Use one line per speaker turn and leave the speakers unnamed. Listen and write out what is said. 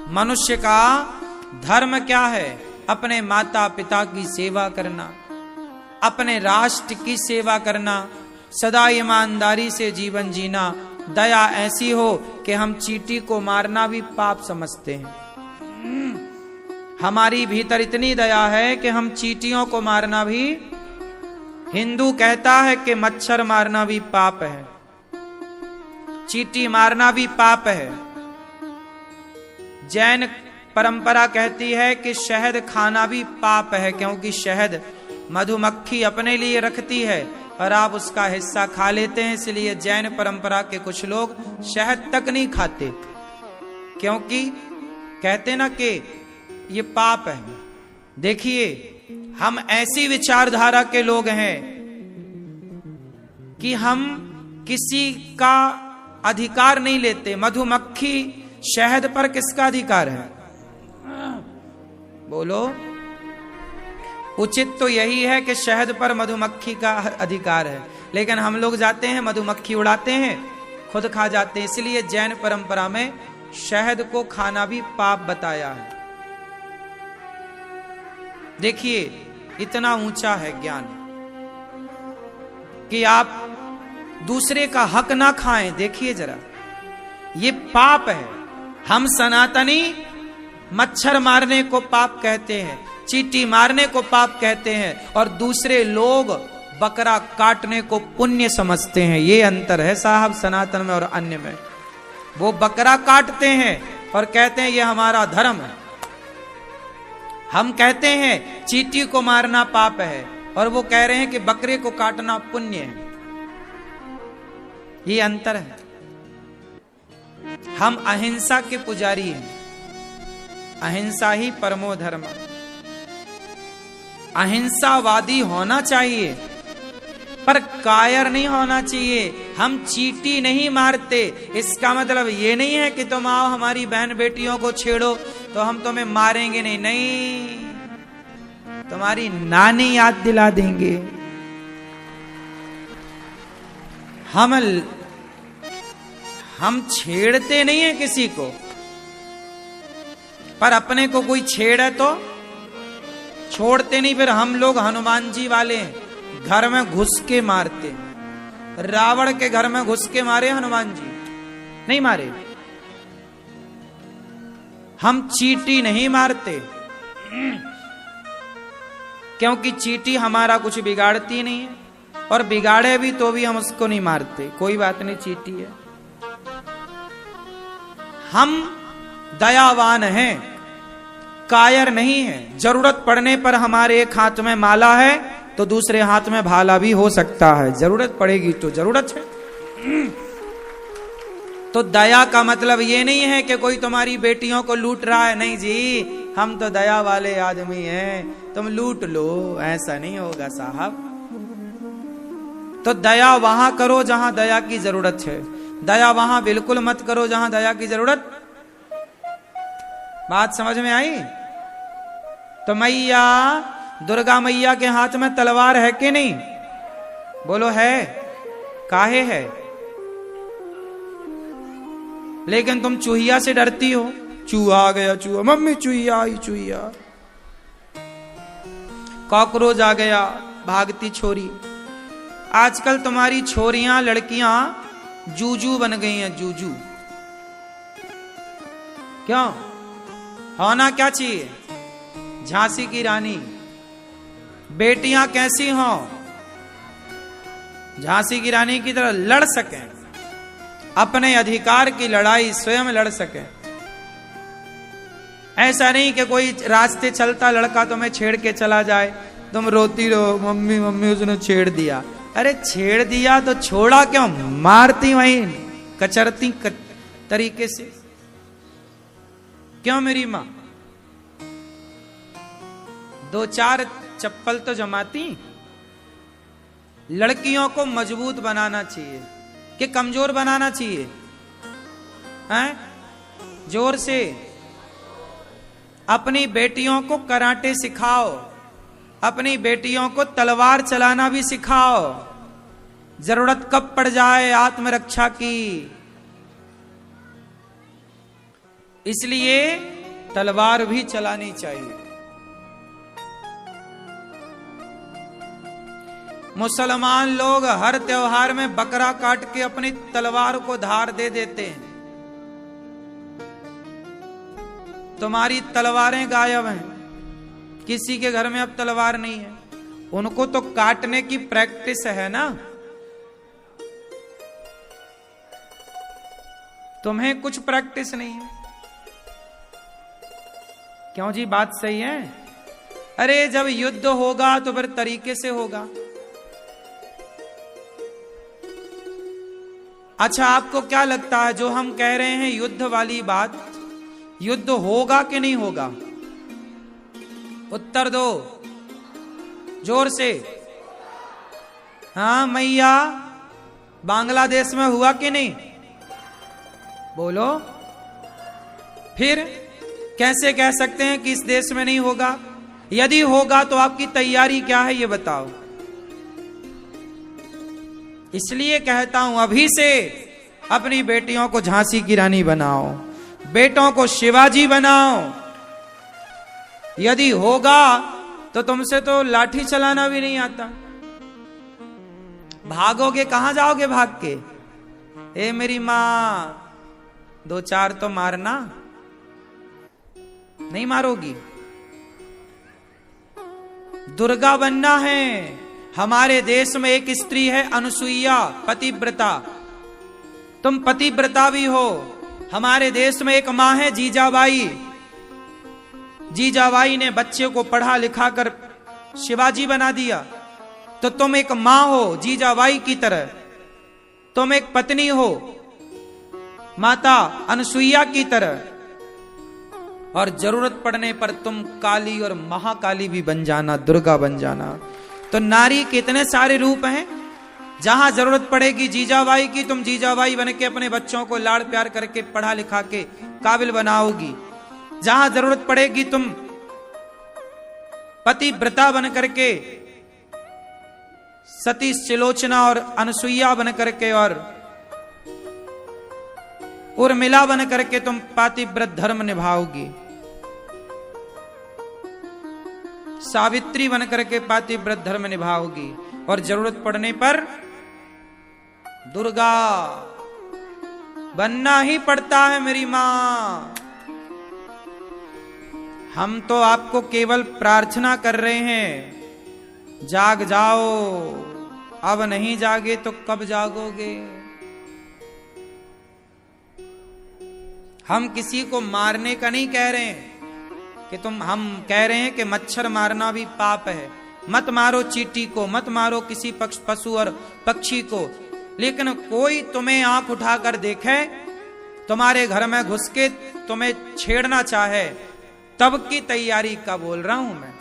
मनुष्य का धर्म क्या है? अपने माता पिता की सेवा करना, अपने राष्ट्र की सेवा करना, सदा ईमानदारी से जीवन जीना। दया ऐसी हो कि हम चींटी को मारना भी पाप समझते हैं। हमारी भीतर इतनी दया है कि हम चींटियों को मारना भी, हिंदू कहता है कि मच्छर मारना भी पाप है, चींटी मारना भी पाप है। जैन परंपरा कहती है कि शहद खाना भी पाप है, क्योंकि शहद मधुमक्खी अपने लिए रखती है और आप उसका हिस्सा खा लेते हैं। इसलिए जैन परंपरा के कुछ लोग शहद तक नहीं खाते, क्योंकि कहते ना कि ये पाप है। देखिए, हम ऐसी विचारधारा के लोग हैं कि हम किसी का अधिकार नहीं लेते। मधुमक्खी शहद पर किसका अधिकार है? बोलो। उचित तो यही है कि शहद पर मधुमक्खी का अधिकार है, लेकिन हम लोग जाते हैं मधुमक्खी उड़ाते हैं, खुद खा जाते हैं। इसलिए जैन परंपरा में शहद को खाना भी पाप बताया है। देखिए, इतना ऊंचा है ज्ञान कि आप दूसरे का हक ना खाएं। देखिए जरा, ये पाप है। हम सनातनी मच्छर मारने को पाप कहते हैं, चींटी मारने को पाप कहते हैं, और दूसरे लोग बकरा काटने को पुण्य समझते हैं। ये अंतर है साहब सनातन में और अन्य में। वो बकरा काटते हैं और कहते हैं ये हमारा धर्म है। हम कहते हैं चींटी को मारना पाप है, और वो कह रहे हैं कि बकरे को काटना पुण्य है। ये अंतर है। हम अहिंसा के पुजारी हैं। अहिंसा ही परमो धर्म। अहिंसावादी होना चाहिए, पर कायर नहीं होना चाहिए। हम चींटी नहीं मारते, इसका मतलब ये नहीं है कि तुम आओ हमारी बहन बेटियों को छेड़ो तो हम तुम्हें मारेंगे नहीं। नहीं, तुम्हारी नानी याद दिला देंगे। हम छेड़ते नहीं है किसी को, पर अपने को कोई छेड़े तो छोड़ते नहीं। फिर हम लोग हनुमान जी वाले हैं, घर में घुस के मारते। रावण के घर में घुस के मारे हनुमान जी? नहीं मारे। हम चींटी नहीं मारते, क्योंकि चींटी हमारा कुछ बिगाड़ती नहीं है, और बिगाड़े भी तो भी हम उसको नहीं मारते। कोई बात नहीं, चींटी है। हम दयावान हैं, कायर नहीं है। जरूरत पड़ने पर हमारे एक हाथ में माला है तो दूसरे हाथ में भाला भी हो सकता है। जरूरत पड़ेगी तो जरूरत है। तो दया का मतलब ये नहीं है कि कोई तुम्हारी बेटियों को लूट रहा है। नहीं जी, हम तो दया वाले आदमी हैं, तुम लूट लो, ऐसा नहीं होगा साहब। तो दया वहां करो जहां दया की जरूरत है। दया वहां बिल्कुल मत करो जहां दया की जरूरत। बात समझ में आई? तो मैया दुर्गा मैया के हाथ में तलवार है कि नहीं? बोलो है। काहे है? लेकिन तुम चूहिया से डरती हो। चूहा आ गया, चूहा, मम्मी चूहिया आई, चूहिया। कॉकरोच आ गया, भागती छोरी। आजकल तुम्हारी छोरियां, लड़कियां जूजू बन गई हैं, जूजू। क्यों? होना क्या चाहिए? झांसी की रानी। बेटियां कैसी हों? झांसी की रानी की तरह लड़ सकें, अपने अधिकार की लड़ाई स्वयं लड़ सकें। ऐसा नहीं कि कोई रास्ते चलता लड़का तुम्हें छेड़ के चला जाए, तुम रोती रहो, मम्मी मम्मी उसने छेड़ दिया। अरे छेड़ दिया तो छोड़ा क्यों? मारती वहीं कचरती तरीके से। क्यों मेरी मां? दो चार चप्पल तो जमाती। लड़कियों को मजबूत बनाना चाहिए कि कमजोर बनाना चाहिए? हैं? जोर से अपनी बेटियों को कराटे सिखाओ, अपनी बेटियों को तलवार चलाना भी सिखाओ। जरूरत कब पड़ जाए आत्मरक्षा की इसलिए तलवार भी चलानी चाहिए। मुसलमान लोग हर त्योहार में बकरा काट के अपनी तलवार को धार दे देते हैं। तुम्हारी तलवारें गायब हैं, किसी के घर में अब तलवार नहीं है। उनको तो काटने की प्रैक्टिस है ना, तुम्हें कुछ प्रैक्टिस नहीं है। क्यों जी, बात सही है? अरे जब युद्ध होगा तो फिर तरीके से होगा। अच्छा, आपको क्या लगता है जो हम कह रहे हैं युद्ध वाली बात, युद्ध होगा कि नहीं होगा? उत्तर दो जोर से। हाँ मैया, बांग्लादेश में हुआ कि नहीं? बोलो। फिर कैसे कह सकते हैं कि इस देश में नहीं होगा? यदि होगा तो आपकी तैयारी क्या है ये बताओ। इसलिए कहता हूं अभी से अपनी बेटियों को झांसी की रानी बनाओ, बेटों को शिवाजी बनाओ। यदि होगा तो तुमसे तो लाठी चलाना भी नहीं आता। भागोगे, कहां जाओगे भाग के? ए मेरी मां, दो चार तो मारना, नहीं मारोगी। दुर्गा बनना है। हमारे देश में एक स्त्री है अनुसुईया, पतिव्रता। तुम पतिव्रता भी हो। हमारे देश में एक मां है जीजाबाई। जीजाबाई ने बच्चे को पढ़ा लिखा कर शिवाजी बना दिया। तो तुम एक मां हो जीजाबाई की तरह, तुम एक पत्नी हो माता अनुसुईया की तरह, और जरूरत पड़ने पर तुम काली और महाकाली भी बन जाना, दुर्गा बन जाना। तो नारी के इतने सारे रूप हैं। जहां जरूरत पड़ेगी जीजाबाई की, तुम जीजाबाई बन के अपने बच्चों को लाड़ प्यार करके पढ़ा लिखा के काबिल बनाओगी। जहां जरूरत पड़ेगी तुम पतिव्रता बन करके, सती सिलोचना और अनुसुईया बन करके, और उर्मिला बन करके तुम पातिव्रत धर्म निभाओगी। सावित्री बन करके पातिव्रत धर्म निभाओगी। और जरूरत पड़ने पर दुर्गा बनना ही पड़ता है मेरी मां। हम तो आपको केवल प्रार्थना कर रहे हैं, जाग जाओ। अब नहीं जागे तो कब जागोगे? हम किसी को मारने का नहीं कह रहे हैं कि हम कह रहे हैं कि मच्छर मारना भी पाप है। मत मारो चींटी को, मत मारो किसी पशु और पक्षी को। लेकिन कोई तुम्हें आंख उठाकर देखे, तुम्हारे घर में घुस के तुम्हें छेड़ना चाहे, तब की तैयारी का बोल रहा हूं मैं।